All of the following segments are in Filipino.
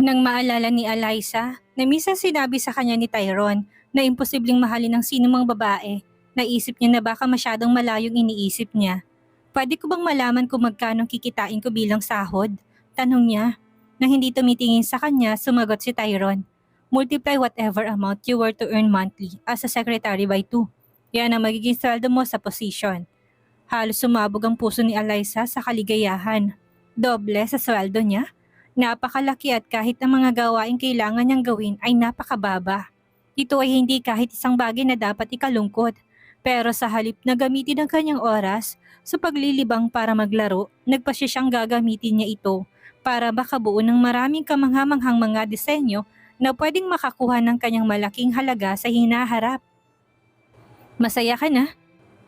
Nang maalala ni Eliza na minsan sinabi sa kanya ni Tyrone na imposibleng mahalin ng sinumang babae, naisip niya na baka masyadong malayong iniisip niya. Pwede ko bang malaman kung magkano kikitain ko bilang sahod? Tanong niya. Nang hindi tumitingin sa kanya, sumagot si Tyrone. Multiply whatever amount you were to earn monthly as a secretary by 2. Yan ang magiging sweldo mo sa position. Halos sumabog ang puso ni Eliza sa kaligayahan. Doble sa sweldo niya? Napakalaki at kahit ang mga gawaing kailangan niyang gawin ay napakababa. Ito ay hindi kahit isang bagay na dapat ikalungkot. Pero sa halip na gamitin ang kanyang oras sa paglilibang para maglaro, nagpasya siyang gagamitin niya ito para makabuo ng maraming kamanghamanghang mga disenyo na pwedeng makakuha ng kanyang malaking halaga sa hinaharap. Masaya ka na?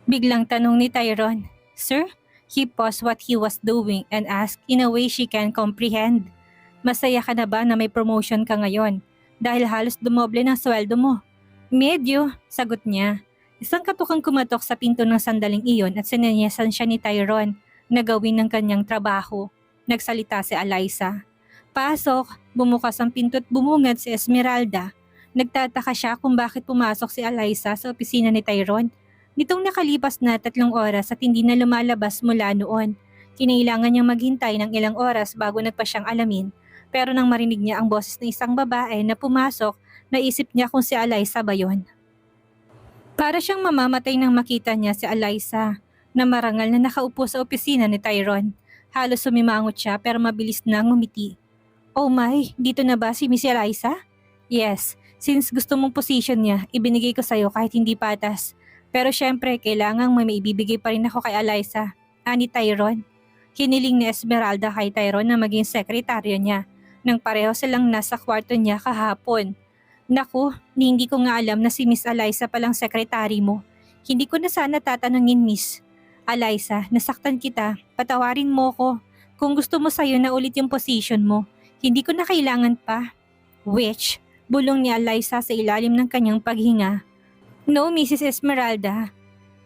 Biglang tanong ni Tyrone. Sir? He paused what he was doing and asked in a way she can comprehend. Masaya ka na ba na may promotion ka ngayon? Dahil halos dumoble ng sweldo mo. Medyo, sagot niya. Isang katukang kumatok sa pinto ng sandaling iyon at sinenyasan siya ni Tyrone na gawin ng kanyang trabaho. Nagsalita si Eliza. Pasok, bumukas ang pinto at bumungad si Esmeralda. Nagtataka siya kung bakit pumasok si Eliza sa opisina ni Tyrone. Nitong nakalipas na 3 oras at hindi na lumalabas mula noon. Kinailangan niyang maghintay ng ilang oras bago nagpa siyang alamin. Pero nang marinig niya ang boses ng isang babae na pumasok, naisip niya kung si Eliza ba yun. Para siyang mamamatay nang makita niya si Eliza na marangal na nakaupo sa opisina ni Tyrone. Halos sumimangot siya pero mabilis na ngumiti. Oh my, dito na ba si Miss Eliza? Yes, since gusto mong position niya, ibinigay ko sa'yo kahit hindi patas. Pero syempre, kailangang may maibibigay pa rin ako kay Eliza, ani Tyrone. Hiniling ni Esmeralda kay Tyrone na maging sekretarya niya nang pareho silang nasa kwarto niya kahapon. Naku, hindi ko nga alam na si Miss Eliza palang sekretary mo. Hindi ko na sana tatanungin, Miss. Eliza, nasaktan kita. Patawarin mo ko. Kung gusto mo sa'yo na ulit yung position mo, hindi ko na kailangan pa. Which, bulong ni Eliza sa ilalim ng kanyang paghinga. No, Mrs. Esmeralda.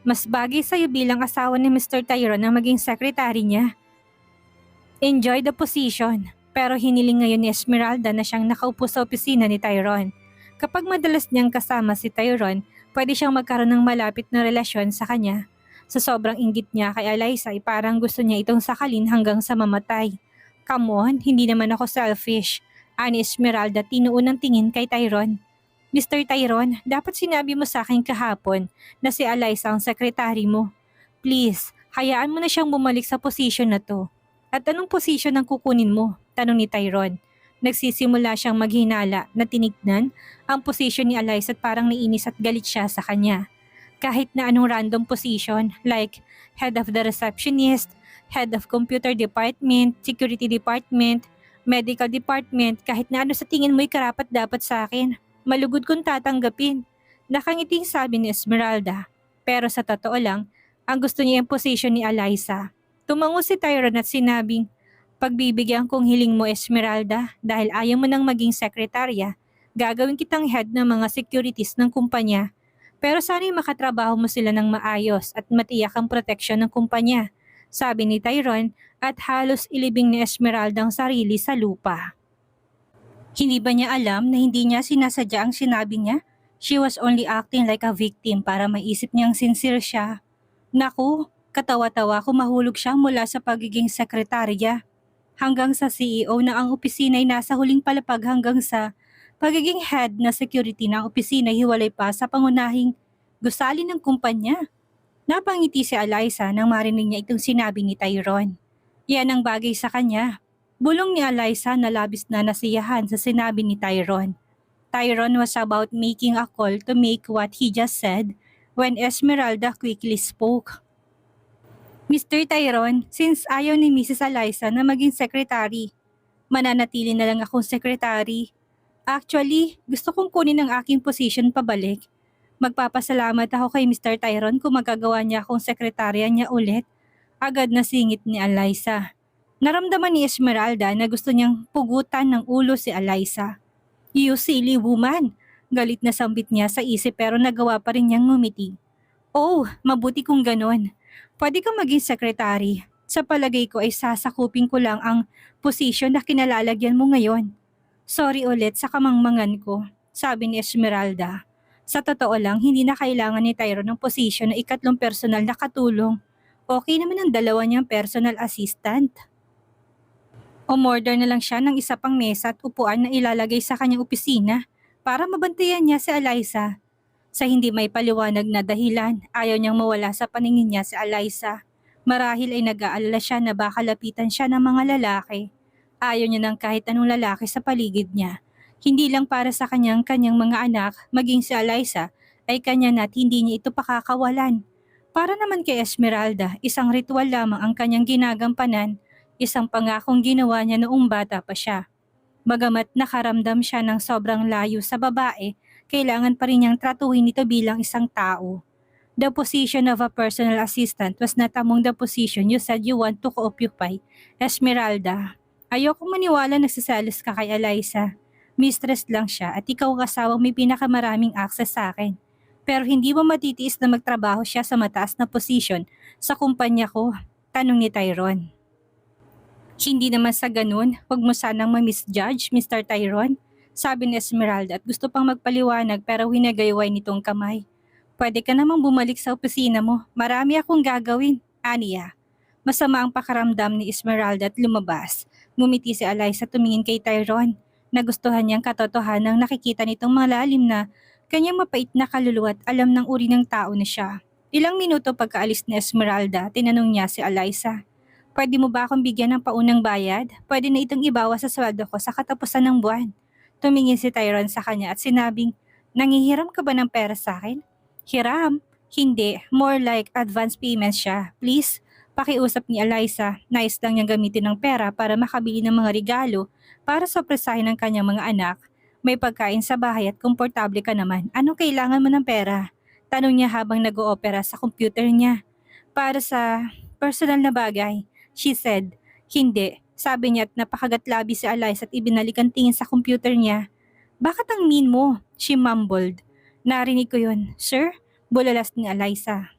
Mas bagay sa'yo bilang asawa ni Mr. Tyrone na maging secretary niya. Enjoy the position. Pero hiniling ngayon ni Esmeralda na siyang nakaupo sa opisina ni Tyrone. Kapag madalas niyang kasama si Tyrone, pwede siyang magkaroon ng malapit na relasyon sa kanya. Sa sobrang inggit niya kay Eliza ay parang gusto niya itong sakalin hanggang sa mamatay. Come on, hindi naman ako selfish. Ani Esmeralda tinuon ng tingin kay Tyrone. Mr. Tyrone, dapat sinabi mo sa akin kahapon na si Eliza ang sekretary mo. Please, hayaan mo na siyang bumalik sa posisyon na to. At anong posisyon ang kukunin mo? Tanong ni Tyrone. Nagsisimula siyang maghinala na tinignan ang posisyon ni Eliza at parang naiinis at galit siya sa kanya. Kahit na anong random position like head of the receptionist, head of computer department, security department, medical department, kahit na ano sa tingin mo'y karapat dapat sa akin. Malugod kong tatanggapin. Nakangiting sabi ni Esmeralda. Pero sa totoo lang, ang gusto niya yung position ni Eliza. Tumango si Tyrone at sinabing, pagbibigyan kong hiling mo Esmeralda dahil ayaw mo nang maging sekretarya, gagawin kitang head ng mga securities ng kumpanya. Pero sana'y makatrabaho mo sila ng maayos at matiyak ang proteksyon ng kumpanya, sabi ni Tyrone at halos ilibing ni Esmeralda ang sarili sa lupa. Hindi ba niya alam na hindi niya sinasadya ang sinabi niya? She was only acting like a victim para maisip niyang sincere siya. Naku, katawa-tawa kung mahulog siya mula sa pagiging sekretarya. Hanggang sa CEO na ang opisina ay nasa huling palapag hanggang sa pagiging head na security ng opisina hiwalay pa sa pangunahing gusali ng kumpanya. Napangiti si Eliza nang marinig niya itong sinabi ni Tyrone. Yan ang bagay sa kanya. Bulong ni Eliza na labis na nasiyahan sa sinabi ni Tyrone. Tyrone was about making a call to make what he just said when Esmeralda quickly spoke. Mr. Tyrone, since ayaw ni Mrs. Eliza na maging secretary, mananatili na lang akong secretary. Actually, gusto kong kunin ang aking position pabalik. Magpapasalamat ako kay Mr. Tyrone kung magagawa niya akong sekretarya niya ulit. Agad na singit ni Eliza. Naramdaman ni Esmeralda na gusto niyang pugutan ng ulo si Eliza. You silly woman! Galit na sambit niya sa isip pero nagawa pa rin niyang ngumiti. Oh, mabuti kung ganon. Pwede kang maging sekretary. Sa palagay ko ay sasakupin ko lang ang posisyon na kinalalagyan mo ngayon. Sorry ulit sa kamangmangan ko, sabi ni Esmeralda. Sa totoo lang, hindi na kailangan ni Tyrone ng posisyon na ikatlong personal na katulong. Okay naman ang dalawa niyang personal assistant. Umorder na lang siya ng isa pang mesa at upuan na ilalagay sa kanyang opisina para mabantayan niya si Eliza. Sa hindi may paliwanag na dahilan, ayaw niyang mawala sa paningin niya si Eliza. Marahil ay nag-aalala siya na baka lapitan siya ng mga lalaki. Ayaw niya ng kahit anong lalaki sa paligid niya. Hindi lang para sa kanyang mga anak, maging si Eliza, ay kanya na at hindi niya ito pakakawalan. Para naman kay Esmeralda, isang ritual lamang ang kanyang ginagampanan, isang pangakong ginawa niya noong bata pa siya. Bagamat nakaramdam siya ng sobrang layo sa babae, kailangan pa rin niyang tratuhin ito bilang isang tao. The position of a personal assistant was not among the position you said you want to occupy, Esmeralda. Ayokong maniwala nagsiselos ka kay Eliza. Mistress lang siya at ikaw ang asawang may pinakamaraming access sa akin. Pero hindi mo matitiis na magtrabaho siya sa mataas na posisyon sa kumpanya ko, tanong ni Tyrone. Hindi naman sa ganun, huwag mo sanang ma-misjudge, Mr. Tyrone, sabi ni Esmeralda at gusto pang magpaliwanag pero hinagayway nitong kamay. Pwede ka namang bumalik sa opisina mo, marami akong gagawin, aniya. Masama ang pakaramdam ni Esmeralda at lumabas. Ngumiti si Eliza tumingin kay Tyrone. Nagustuhan niyang katotohanang nakikita nitong malalim na kanyang mapait na kaluluwa at alam ng uri ng tao na siya. Ilang minuto pagkaalis ni Esmeralda, tinanong niya si Eliza. Pwede mo ba akong bigyan ng paunang bayad? Pwede na itong ibawas sa sweldo ko sa katapusan ng buwan. Tumingin si Tyrone sa kanya at sinabing, nangihiram ka ba ng pera sa akin? Hiram? Hindi, more like advance payment siya. Please, pakiusap ni Eliza. Nais lang niyang gamitin ng pera para makabili ng mga regalo para sorpresahin ng kanyang mga anak. May pagkain sa bahay at komportable ka naman. Anong kailangan mo ng pera? Tanong niya habang nag-oopera sa computer niya. Para sa personal na bagay. She said, hindi. Sabi niya at napakagatlabi si Eliza at ibinalik ang tingin sa computer niya. Bakit ang mean mo? She mumbled. Narinig ko yun. Sir? Bulalas ni Eliza.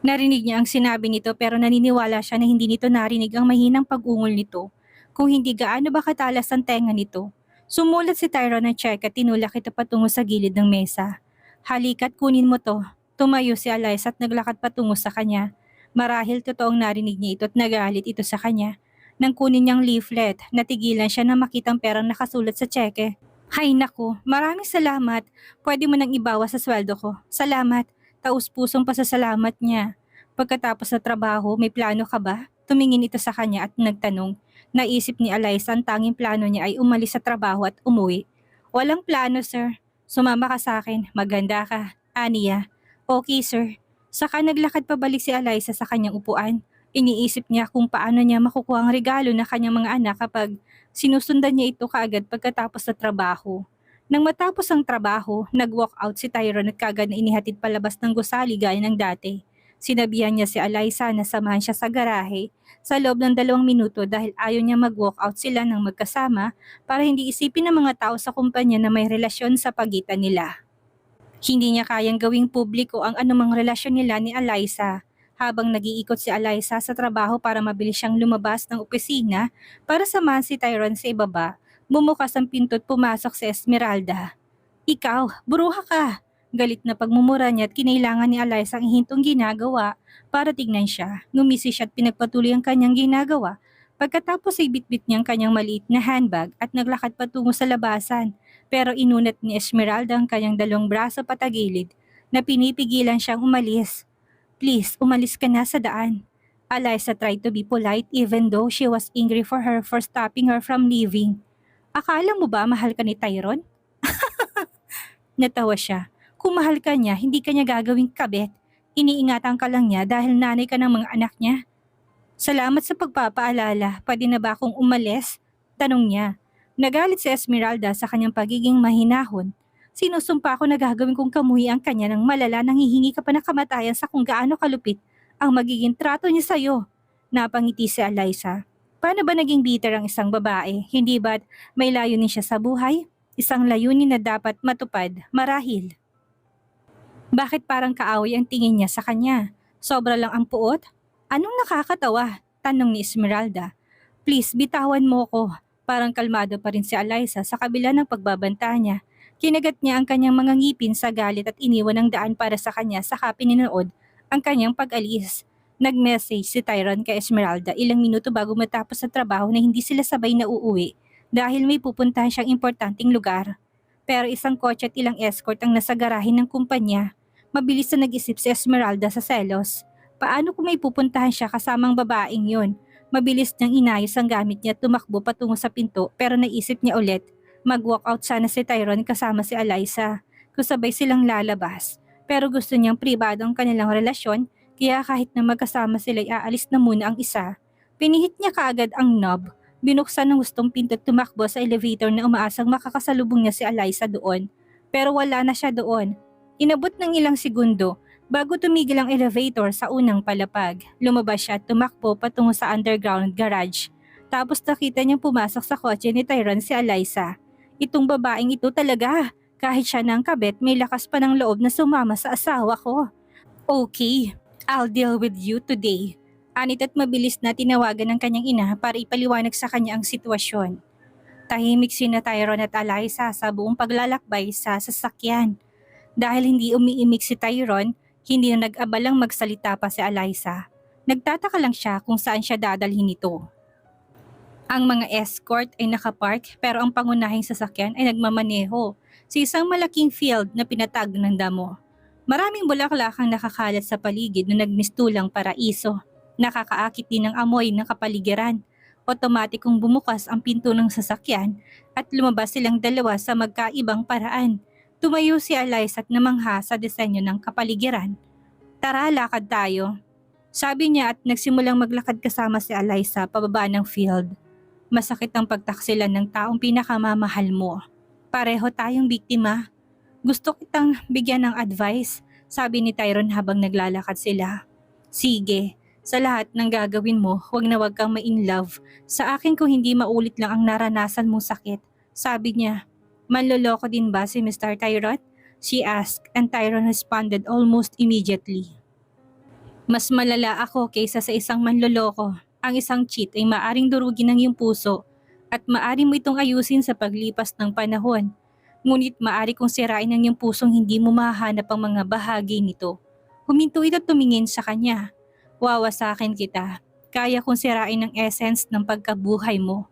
Narinig niya ang sinabi nito pero naniniwala siya na hindi nito narinig ang mahinang pag-ungol nito. Kung hindi gaano ba katalas ang tenga nito. Sumulat si Tyrone ng check at tinulak ito patungo sa gilid ng mesa. Halika't kunin mo to. Tumayo si Eliza at naglakad patungo sa kanya. Marahil totoong narinig niya ito at nagalit ito sa kanya. Nang kunin niyang leaflet, natigilan siya na makitang perang nakasulat sa tseke. Hay naku, maraming salamat. Pwede mo nang ibawas sa sweldo ko. Salamat. Taus-pusong pasasalamat niya. Pagkatapos sa trabaho, may plano ka ba? Tumingin ito sa kanya at nagtanong. Naisip ni Eliza ang tanging plano niya ay umalis sa trabaho at umuwi. Walang plano, sir. Sumama ka sa akin. Maganda ka. Aniya. Okay, sir. Saka naglakad pabalik si Eliza sa kanyang upuan. Iniisip niya kung paano niya makukuha ang regalo na kanyang mga anak kapag sinusundan niya ito kaagad pagkatapos sa trabaho. Nang matapos ang trabaho, nag-walk out si Tyrone at kaagad na inihatid palabas ng gusali gaya ng dati. Sinabihan niya si Eliza na samahan siya sa garahe sa loob ng 2 minuto dahil ayaw niya mag-walk out sila ng magkasama para hindi isipin ng mga tao sa kumpanya na may relasyon sa pagitan nila. Hindi niya kayang gawing publiko ang anumang relasyon nila ni Eliza. Habang nag-iikot si Eliza sa trabaho para mabilis siyang lumabas ng opisina para samahan si Tyrone sa ibaba, bumukas ang pinto at pumasok si Esmeralda. Ikaw, bruha ka! Galit na pagmumura niya at kinailangan ni Eliza ang hintong ginagawa para tignan siya. Ngumisi siya at pinagpatuloy ang kanyang ginagawa. Pagkatapos ay bitbit niya ang kanyang maliit na handbag at naglakad patungo sa labasan. Pero inunat ni Esmeralda ang kanyang 2 braso patagilid na pinipigilan siyang umalis. Please, umalis ka na sa daan. Eliza tried to be polite even though she was angry for her for stopping her from leaving. Akala mo ba mahal ka ni Tyrone? Natawa siya. Kung mahal ka niya, hindi ka niya gagawing kabet. Iniingatan ka lang niya dahil nanay ka ng mga anak niya. Salamat sa pagpapaalala. Pwede na ba akong umalis? Tanong niya. Nagalit si Esmeralda sa kanyang pagiging mahinahon. Sinusumpa ko na gagawin kong kamuhi ang kanya ng malala nang hihingi ka pa ng kamatayan sa kung gaano kalupit ang magiging trato niya sa'yo. Napangiti si Eliza. Paano ba naging bitter ang isang babae? Hindi ba't may layunin siya sa buhay? Isang layunin na dapat matupad, marahil. Bakit parang kaaway ang tingin niya sa kanya? Sobra lang ang puot? Anong nakakatawa? Tanong ni Esmeralda. Please, bitawan mo ko. Parang kalmado pa rin si Eliza sa kabila ng pagbabanta niya. Kinagat niya ang kanyang mga ngipin sa galit at iniwan ng daan para sa kanya saka pininood ang kanyang pag-alis. Nag-message si Tyron kay Esmeralda ilang minuto bago matapos sa trabaho na hindi sila sabay na uuwi dahil may pupuntahan siyang importanteng lugar. Pero isang kotse at ilang escort ang nasa garahe ng kumpanya. Mabilis na nag-isip si Esmeralda sa selos. Paano kung may pupuntahan siya kasamang babaeng yon? Mabilis niyang inayos ang gamit niya at tumakbo patungo sa pinto pero naisip niya ulit, mag-walk out sana si Tyron kasama si Eliza kung sabay silang lalabas. Pero gusto niyang pribado ang kanilang relasyon kaya kahit na magkasama sila aalis na muna ang isa. Pinihit niya kaagad ang knob, binuksan ng gustong pinto at tumakbo sa elevator na umaasang makakasalubong niya si Eliza doon. Pero wala na siya doon. Inabot ng ilang segundo bago tumigil ang elevator sa unang palapag. Lumabas siya at tumakbo patungo sa underground garage. Tapos nakita niyang pumasok sa kotse ni Tyron si Eliza. Itong babaeng ito talaga. Kahit siya na ang kabit, may lakas pa ng loob na sumama sa asawa ko. Okay, I'll deal with you today. Anit at mabilis na tinawagan ng kanyang ina para ipaliwanag sa kanya ang sitwasyon. Tahimik sina Tyron at Eliza sa buong paglalakbay sa sasakyan. Dahil hindi umiimik si Tyron, hindi na nag-abalang magsalita pa si Eliza. Nagtataka lang siya kung saan siya dadalhin ito. Ang mga escort ay nakapark pero ang pangunahing sasakyan ay nagmamaneho sa isang malaking field na pinatag ng damo. Maraming bulaklak ang nakakalat sa paligid na nagmistulang paraiso. Nakakaakit din ng amoy ng kapaligiran. Otomatikong bumukas ang pinto ng sasakyan at lumabas silang dalawa sa magkaibang paraan. Tumayo si Eliza at namangha sa disenyo ng kapaligiran. Tara, lakad tayo. Sabi niya at nagsimulang maglakad kasama si Eliza pababa ng field. Masakit ang pagtaksilan ng taong pinakamamahal mo. Pareho tayong biktima. Gusto kitang bigyan ng advice, sabi ni Tyron habang naglalakad sila. Sige, sa lahat ng gagawin mo, huwag kang ma-in-love. Sa akin kung hindi maulit lang ang naranasan mong sakit, sabi niya. Manloloko din ba si Mr. Tyron? She asked and Tyron responded almost immediately. Mas malala ako kaysa sa isang manloloko. Ang isang cheat ay maaring durugin ng iyong puso at maari mo itong ayusin sa paglipas ng panahon. Ngunit maari kong sirain ang iyong pusong hindi mo mahahanap ang mga bahagi nito. Huminto ito at tumingin sa kanya. Wawasakin kita. Kaya kong sirain ang essence ng pagkabuhay mo.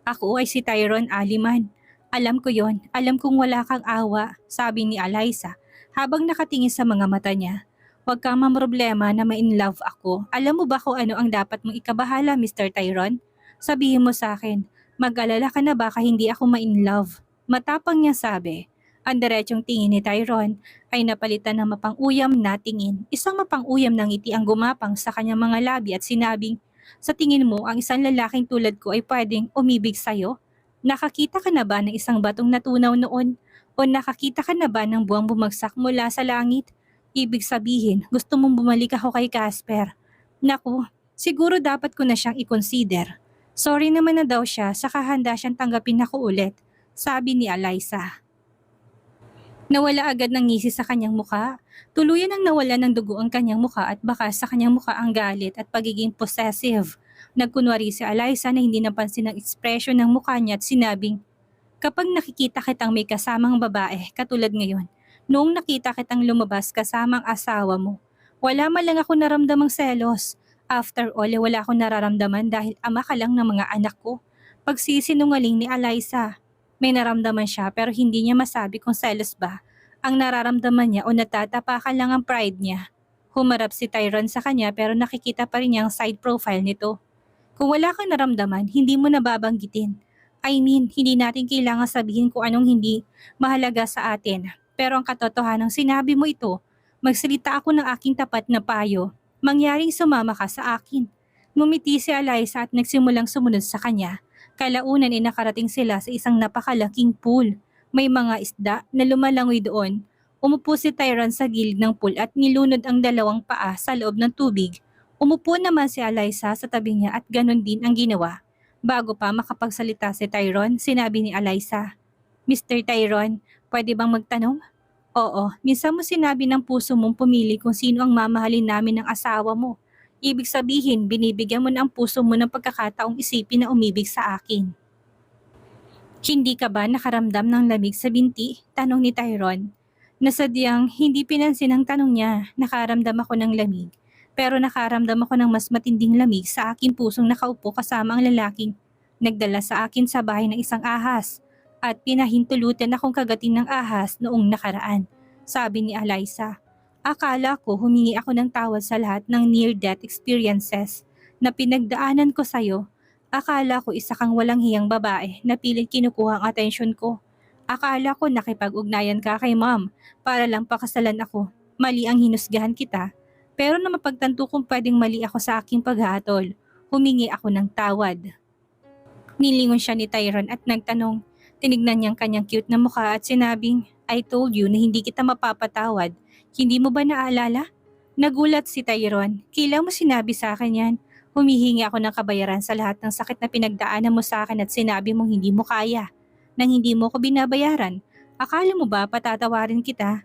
Ako ay si Tyron Aliman. Alam ko yon, alam kong wala kang awa, sabi ni Eliza habang nakatingin sa mga mata niya. Huwag kang mamroblema na ma-in-love ako. Alam mo ba kung ano ang dapat mong ikabahala, Mr. Tyron? Sabihin mo sa akin, mag-alala ka na baka hindi ako ma-in-love. Matapang niya sabi. Ang diretsong tingin ni Tyron ay napalitan ng mapang-uyam na tingin. Isang mapang-uyam na ngiti ang gumapang sa kanyang mga labi at sinabing, sa tingin mo ang isang lalaking tulad ko ay pwedeng umibig sa'yo? Nakakita ka na ba ng isang batong natunaw noon? O nakakita ka na ba ng buwang bumagsak mula sa langit? Ibig sabihin, gusto mong bumalik ako kay Casper. Naku, siguro dapat ko na siyang i-consider. Sorry naman na daw siya, saka handa siyang tanggapin ako ulit, sabi ni Eliza. Nawala agad ng ngisi sa kanyang muka. Tuluyan ang nawala ng dugo ang kanyang muka at baka sa kanyang muka ang galit at pagiging possessive. Nagkunwari si Eliza na hindi napansin ang ekspresyon ng mukha niya at sinabing, kapag nakikita kitang may kasamang babae katulad ngayon, noong nakita kitang lumabas kasamang asawa mo, wala man lang ako naramdamang selos. After all, wala akong nararamdaman dahil ama ka lang ng mga anak ko. Pagsisinungaling ni Eliza. May naramdaman siya pero hindi niya masabi kung selos ba ang nararamdaman niya o natatapakan lang ang pride niya. Humarap si Tyron sa kanya pero nakikita pa rin niya ang side profile nito. Kung wala kang naramdaman, hindi mo nababanggitin. I mean, hindi natin kailangan sabihin kung anong hindi mahalaga sa atin. Pero ang katotohanan ng sinabi mo ito, magsalita ako ng aking tapat na payo. Mangyaring sumama ka sa akin. Ngumiti si Eliza at nagsimulang sumunod sa kanya. Kalaunan ay nakarating sila sa isang napakalaking pool. May mga isda na lumalangoy doon. Umupo si Tyron sa gilid ng pool at nilunod ang dalawang paa sa loob ng tubig. Umupo naman si Eliza sa tabi niya at ganon din ang ginawa. Bago pa makapagsalita si Tyron, sinabi ni Eliza, Mr. Tyron, pwede bang magtanong? Oo, minsan mo sinabi ng puso mong pumili kung sino ang mamahalin namin ng asawa mo. Ibig sabihin, binibigyan mo na ang puso mo ng pagkakataong isipin na umibig sa akin. Hindi ka ba nakaramdam ng lamig sa binti? Tanong ni Tyrone. Nasadyang hindi pinansin ang tanong niya. Nakaramdam ako ng lamig. Pero nakaramdam ako ng mas matinding lamig sa aking pusong nakaupo kasama ang lalaking nagdala sa akin sa bahay ng isang ahas at pinahintulutan akong kagatin ng ahas noong nakaraan. Sabi ni Eliza. Akala ko humingi ako ng tawad sa lahat ng near-death experiences na pinagdaanan ko sa'yo. Akala ko isa kang walang hiyang babae na pilit kinukuha ang atensyon ko. Akala ko nakipag-ugnayan ka kay ma'am para lang pakasalan ako. Mali ang hinusgahan kita. Pero na mapagtanto kong pwedeng mali ako sa aking paghahatol, humingi ako ng tawad. Nilingon siya ni Tyrone at nagtanong. Tinignan niyang kanyang cute na mukha at sinabing, I told you na hindi kita mapapatawad. Hindi mo ba naalala? Nagulat si Tyrone. Kailan mo sinabi sa akin yan? Humihingi ako ng kabayaran sa lahat ng sakit na pinagdaanan mo sa akin at sinabi mong hindi mo kaya. Nang hindi mo ko binabayaran, akala mo ba patatawarin kita?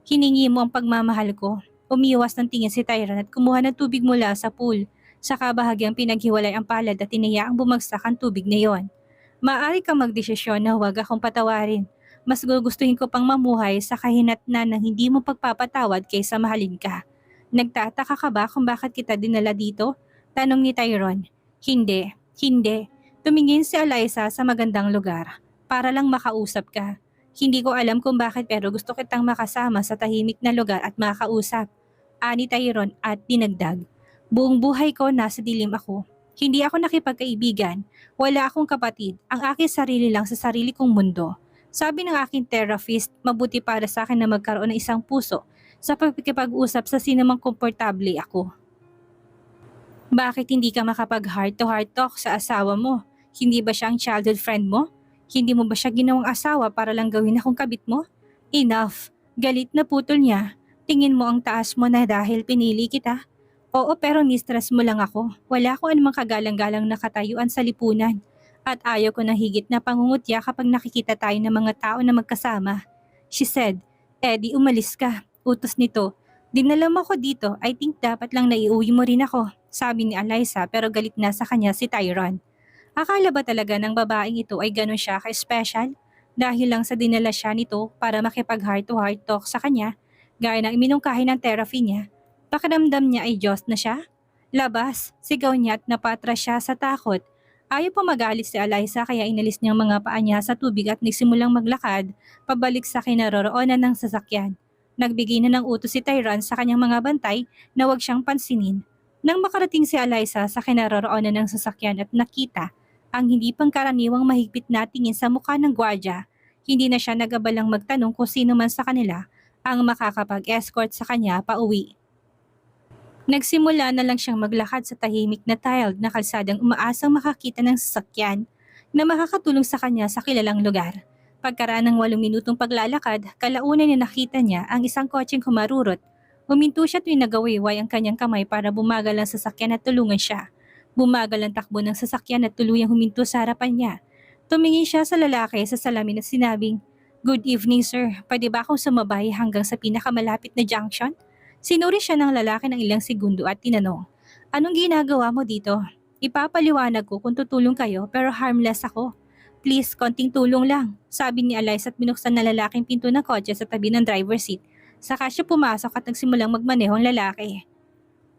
Hiningi mo ang pagmamahal ko. Umiwas ng tingin si Tyrone at kumuha ng tubig mula sa pool. Saka bahagyang pinaghiwalay ang palad at tinayaang bumagsak ang tubig na yon. Maaari kang magdesisyon na huwag akong patawarin. Mas gugustuhin ko pang mamuhay sa kahinatnan ng hindi mo pagpapatawad kaysa mahalin ka. Nagtataka ka ba kung bakit kita dinala dito? Tanong ni Tyrone. Hindi. Tumingin si Eliza sa magandang lugar. Para lang makausap ka. Hindi ko alam kung bakit pero gusto kitang makasama sa tahimik na lugar at makausap. Ani Tyrone at dinagdag. Buong buhay ko nasa dilim ako. Hindi ako nakipagkaibigan. Wala akong kapatid. Ang aking sarili lang sa sarili kong mundo. Sabi ng aking therapist, mabuti para sa akin na magkaroon ng isang puso sa pagkikipag-usap sa sinumang komportable ako. Bakit hindi ka makapag heart-to-heart talk sa asawa mo? Hindi ba siya ang childhood friend mo? Hindi mo ba siya ginawang asawa para lang gawin akong kabit mo? Enough. Galit na putol niya. Tingin mo ang taas mo na dahil pinili kita? Oo pero mistress mo lang ako. Wala akong anumang kagalang-galang na katayuan sa lipunan. At ayaw ko ng higit na pangungutya kapag nakikita tayo ng mga tao na magkasama. She said, Eddie umalis ka. Utos nito. Dinala mo ko dito, I think dapat lang naiuwi mo rin ako. Sabi ni Eliza pero galit na sa kanya si Tyrone. Akala ba talaga ng babaeng ito ay ganun siya ka-special? Dahil lang sa dinala siya nito para makipag heart-to-heart talk sa kanya, gaya ng iminungkahi ng therapy niya, pakiramdam niya ay Diyos na siya? Labas, sigaw niya at napatras siya sa takot. Ayaw pa magalit si Eliza kaya inalis niyang mga paa niya sa tubig at nagsimulang maglakad pabalik sa kinaroroonan ng sasakyan. Nagbigay na ng utos si Tyrone sa kanyang mga bantay na huwag siyang pansinin. Nang makarating si Eliza sa kinaroroonan ng sasakyan at nakita ang hindi pangkaraniwang mahigpit na tingin sa mukha ng gwardya, hindi na siya nag-abalang magtanong kung sino man sa kanila ang makakapag-escort sa kanya pauwi. Nagsimula na lang siyang maglakad sa tahimik na tiled na kalsadang umaasang makakita ng sasakyan na makakatulong sa kanya sa kilalang lugar. Pagkaraan ng 8 minutong paglalakad, kalaunan niya nakita niya ang isang kotseng humarurot. Huminto siya tuwing nagawayway ang kanyang kamay para bumagal ang sasakyan at tulungan siya. Bumagal ang takbo ng sasakyan at tuluyang huminto sa harapan niya. Tumingin siya sa lalaki sa salamin at sinabing, Good evening sir, pwede ba akong sumabay hanggang sa pinakamalapit na junction? Sinuri siya ng lalaki ng ilang segundo at tinanong, Anong ginagawa mo dito? Ipapaliwanag ko kung tutulong kayo pero harmless ako. Please, konting tulong lang, sabi ni Eliza at binuksan na lalaking pinto ng kotse sa tabi ng driver's seat. Saka siya pumasok at nagsimulang magmaneho ang lalaki.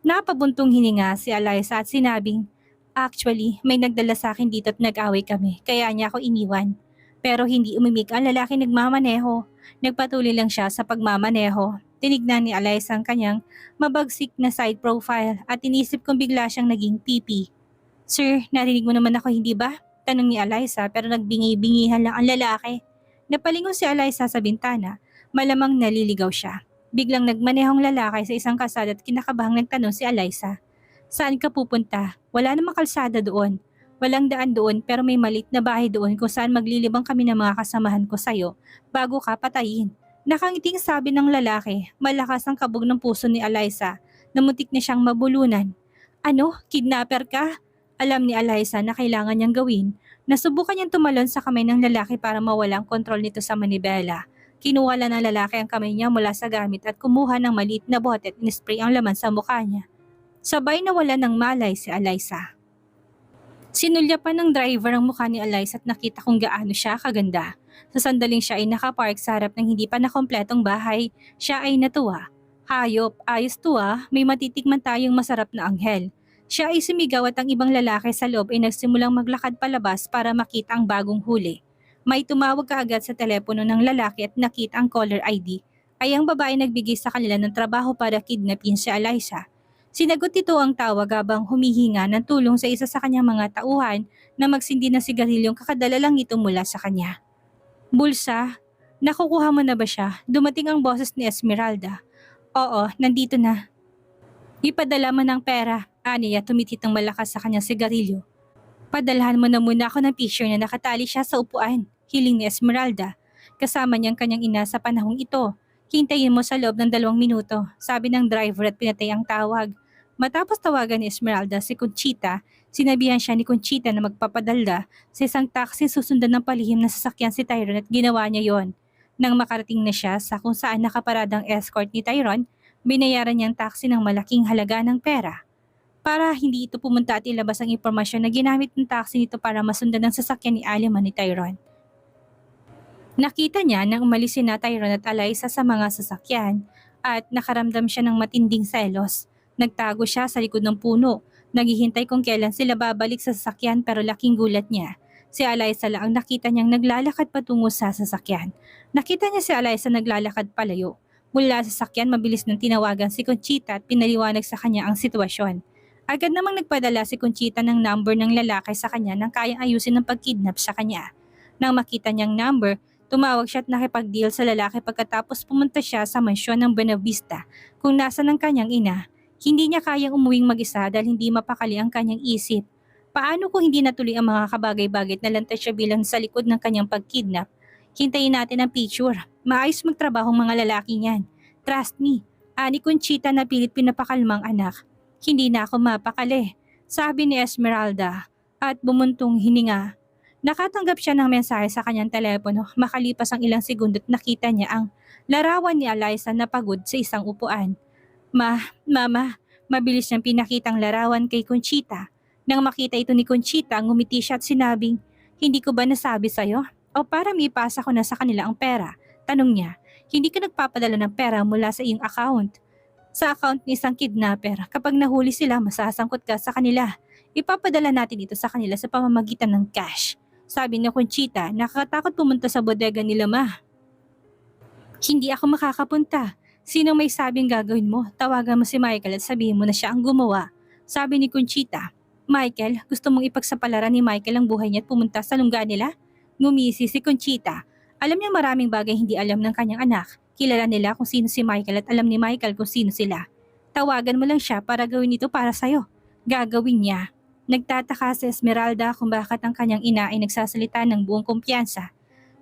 Napabuntong hininga si Eliza at sinabing, Actually, may nagdala sa akin dito at nag-away kami, kaya niya ako iniwan. Pero hindi umimik ang lalaki nagmamaneho. Nagpatuloy lang siya sa pagmamaneho. Tinignan ni Eliza ang kanyang mabagsik na side profile at inisip kong bigla siyang naging pipi. Sir, narinig mo naman ako hindi ba? Tanong ni Eliza pero nagbingi-bingihan lang ang lalaki. Napalingon si Eliza sa bintana, malamang naliligaw siya. Biglang nagmanehong lalaki sa isang kalsada at kinakabahang nagtanong si Eliza. Saan ka pupunta? Wala namang kalsada doon. Walang daan doon pero may maliit na bahay doon kung saan maglilibang kami ng mga kasamahan ko sa'yo bago ka patayin. Nakangiting sabi ng lalaki, malakas ang kabog ng puso ni Eliza na muntik na siyang mabulunan. Ano? Kidnapper ka? Alam ni Eliza na kailangan niyang gawin. Nasubukan niyang tumalon sa kamay ng lalaki para mawala ang kontrol nito sa manibela. Kinuha lang ng lalaki ang kamay niya mula sa gamit at kumuha ng maliit na bote at inispray ang laman sa mukha niya. Sabay na wala ng malay si Eliza. Sinulya pa ng driver ang mukha ni Eliza at nakita kung gaano siya kaganda. Sa sandaling siya ay nakapark sa harap ng hindi pa nakompletong bahay, siya ay natuwa. Hayop, ayos to ah, may matitikman tayong masarap na anghel. Siya ay sumigaw at ang ibang lalaki sa loob ay nagsimulang maglakad palabas para makita ang bagong huli. May tumawag kaagad sa telepono ng lalaki at nakita ang caller ID. Ay ang babae nagbigay sa kanila ng trabaho para kidnapin si Eliza. Sinagot nito ang tawag habang humihinga ng tulong sa isa sa kanyang mga tauhan na magsindi ng sigarilyong kakadala lang ito mula sa kanya. Bulsa, nakukuha mo na ba siya? Dumating ang boses ni Esmeralda. Oo, nandito na. Ipadala mo ng pera, aniya tumitit ng malakas sa kanyang sigarilyo. Padalhan mo na muna ako ng picture na nakatali siya sa upuan, hiling ni Esmeralda. Kasama niyang kanyang ina sa panahong ito. Hintayin mo sa loob ng 2 minuto, sabi ng driver at pinatay ang tawag. Matapos tawagan ni Esmeralda si Conchita, sinabihan siya ni Conchita na magpapadalda sa isang taxi susundan ng palihim na sasakyan si Tyrone at ginawa niya yon. Nang makarating na siya sa kung saan nakaparadang escort ni Tyrone, binayaran niya ang taxi ng malaking halaga ng pera. Para hindi ito pumunta at ilabas ang impormasyon na ginamit ng taxi nito para masundan ang sasakyan ni Aliman ni Tyrone. Nakita niya nang umalis sina Tyrone at Eliza sa mga sasakyan at nakaramdam siya ng matinding selos. Nagtago siya sa likod ng puno, naghihintay kung kailan sila babalik sa sasakyan pero laking gulat niya. Si Eliza lang ang nakita niyang naglalakad patungo sa sasakyan. Nakita niya si Eliza naglalakad palayo. Mula sa sasakyan mabilis nang tinawagan si Conchita at pinaliwanag sa kanya ang sitwasyon. Agad namang nagpadala si Conchita ng number ng lalaki sa kanya nang kayang ayusin ang pagkidnap sa kanya. Nang makita niyang number, tumawag siya at nakipag-deal sa lalaki pagkatapos pumunta siya sa mansyon ng Buenavista kung nasa ng kanyang ina. Hindi niya kayang umuwing mag-isa dahil hindi mapakali ang kanyang isip. Paano kung hindi natuloy ang mga kabagay-bagay na lantas siya bilang sa likod ng kanyang pagkidnap? Hintayin natin ang picture. Maayos magtrabaho ang mga lalaki niyan. Trust me. Ani Conchita na pilit pinapakalmang anak. Hindi na ako mapakali, sabi ni Esmeralda at bumuntong hininga. Nakatanggap siya ng mensahe sa kanyang telepono makalipas ang ilang segundo at nakita niya ang larawan ni Eliza na pagod sa isang upuan. Mama, mabilis niyang pinakitang larawan kay Conchita. Nang makita ito ni Conchita, ngumiti siya at sinabing, hindi ko ba nasabi sa'yo? O para maipasa ko na sa kanila ang pera? Tanong niya, hindi ka nagpapadala ng pera mula sa iyong account. Sa account ni isang kidnapper, kapag nahuli sila, masasangkot ka sa kanila. Ipapadala natin ito sa kanila sa pamamagitan ng cash. Sabi ni Conchita, nakakatakot pumunta sa bodega nila ma. Hindi ako makakapunta. Sino may sabing gagawin mo? Tawagan mo si Michael at sabihin mo na siya ang gumawa. Sabi ni Conchita, Michael, gusto mong ipagsapalaran ni Michael ang buhay niya at pumunta sa lungga nila? Ngumisi si Conchita. Alam niya maraming bagay hindi alam ng kanyang anak. Kilala nila kung sino si Michael at alam ni Michael kung sino sila. Tawagan mo lang siya para gawin ito para sa'yo. Gagawin niya. Nagtataka si Esmeralda kung bakit ang kanyang ina ay nagsasalita ng buong kumpiyansa.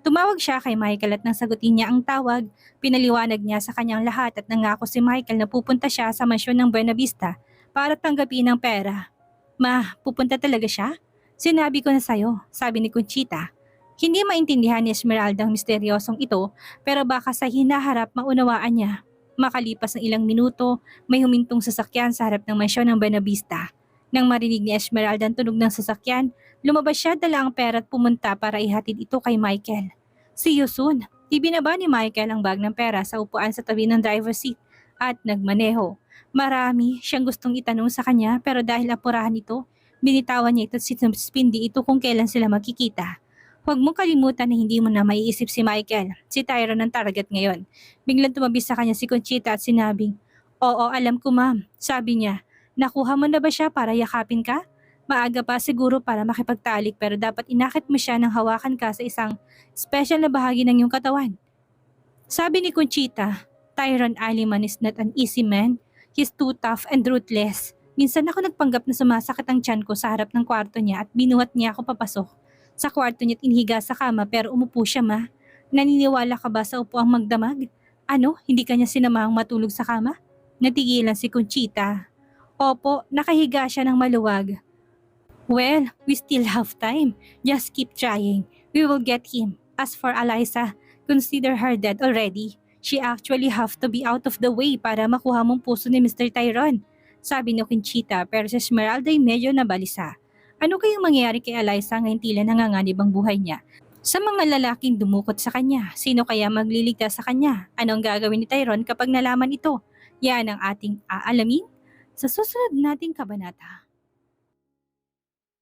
Tumawag siya kay Michael at nang sagutin niya ang tawag, pinaliwanag niya sa kanyang lahat at nangako si Michael na pupunta siya sa mansyon ng Buenavista para tanggapin ang pera. Ma, pupunta talaga siya? Sinabi ko na sa'yo, sabi ni Conchita. Hindi maintindihan ni Esmeralda ang misteryosong ito pero baka sa hinaharap maunawaan niya. Makalipas ng ilang minuto, may humintong sasakyan sa harap ng mansyon ng Buenavista. Nang marinig ni Esmeralda ang tunog ng sasakyan, lumabas siya dala ang pera at pumunta para ihatid ito kay Michael. See you soon. Ibinaba ni Michael ang bag ng pera sa upuan sa tabi ng driver's seat at nagmaneho. Marami siyang gustong itanong sa kanya pero dahil apurahan ito, binitawan niya ito at sinuspindi ito kung kailan sila magkikita. Huwag mong kalimutan na hindi mo na maiisip si Michael, si Tyrone ang target ngayon. Biglang tumabi sa kanya si Conchita at sinabing, Oo, alam ko ma'am, sabi niya. Nakuha mo na ba siya para yakapin ka? Maaga pa siguro para makipagtalik pero dapat inakit mo siya nang hawakan ka sa isang special na bahagi ng iyong katawan. Sabi ni Conchita, Tyrone Aliman is not an easy man. He's too tough and ruthless. Minsan ako nagpanggap na sumasakit ang tiyan ko sa harap ng kwarto niya at binuhat niya ako papasok. Sa kwarto niya at inhiga sa kama pero umupo siya ma. Naniniwala ka ba sa upuang magdamag? Ano, hindi kanya sinamahang matulog sa kama? Natigilan si Conchita. Opo, nakahiga siya ng maluwag. Well, we still have time. Just keep trying. We will get him. As for Eliza, consider her dead already. She actually have to be out of the way para makuha mong puso ni Mr. Tyrone. Sabi ni Conchita pero si Esmeralda ay medyo nabalisa. Ano kayang mangyayari kay Eliza ngayon tila nanganganib ang buhay niya? Sa mga lalaking dumukot sa kanya, sino kaya magliligtas sa kanya? Ano ang gagawin ni Tyrone kapag nalaman ito? Yan ang ating aalamin sa susunod nating kabanata.